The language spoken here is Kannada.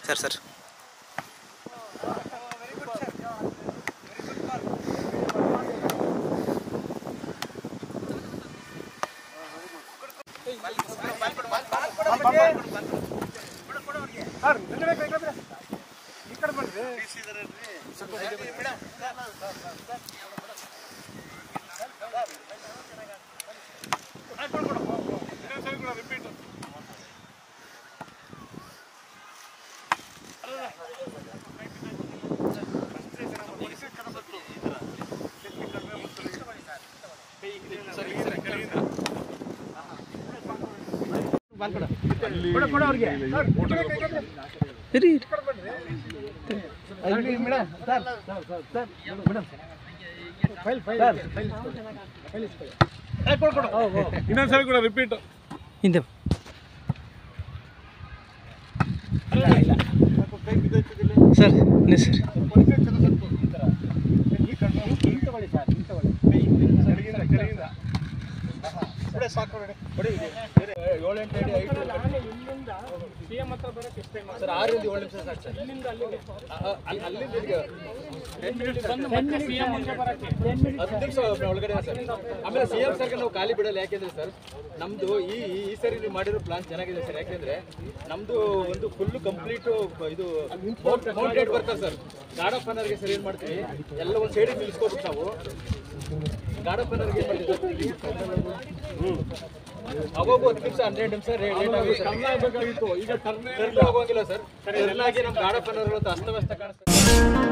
ಸರ್ ಸರ್ ಇನ್ನೊಂದ್ಸರಿ ಕೂಡ ರಿಪೀಟ್ ಹಿಂದೆ ಸರ್ ಸರ್ 6 7 ನಿಮಿಷ ಸಾಕು ಸರ್. ಇಲ್ಲಿಂದ ಅಲ್ಲಿಗೆ ಒಳಗಡೆ ಸರ್. ಆಮೇಲೆ ಸಿಎಂ ಸರ್ಗೆ ನಾವು ಖಾಲಿ ಬಿಡಲ್ಲ. ಯಾಕೆಂದ್ರೆ ಸರ್ ನಮ್ದು ಈ ಸರಿ ನೀವು ಮಾಡಿರೋ ಪ್ಲಾನ್ ಚೆನ್ನಾಗಿದೆ ಸರ್. ಯಾಕೆಂದ್ರೆ ನಮ್ದು ಒಂದು ಫುಲ್ ಕಂಪ್ಲೀಟ್ ಇದು mounted worker sir. Guard of ಆನರ್ಗೆ ಸರ್ ಏನ್ ಮಾಡ್ತೀವಿ ಎಲ್ಲ ಒಂದು ಸೈಡಿಗೆ ನಿಲ್ಲಿಸ್ಕೋಬೇಕು ನಾವು. ಗಾರ್ಡ್ ಆಫ್ ಆನರ್ಗೆ ಏನ್ ಮಾಡ್ತೀವಿ ಅವಾಗೂ 10 ನಿಮಿಷ 12 ನಿಮಿಷ ಲೇಟ್ ಆಗಿ ಈಗ ಟರ್ನ್ ಹೋಗೋಂಗಿಲ್ಲ ಸರ್. ಟರ್ನ್ ಆಗಿ ನಮ್ಮ ಗಾರ್ಡ್ ಆಫ್ ಆನರ್ ಅಸ್ತವ್ಯಸ್ತ ಕಾಣಿಸ್ತದೆ.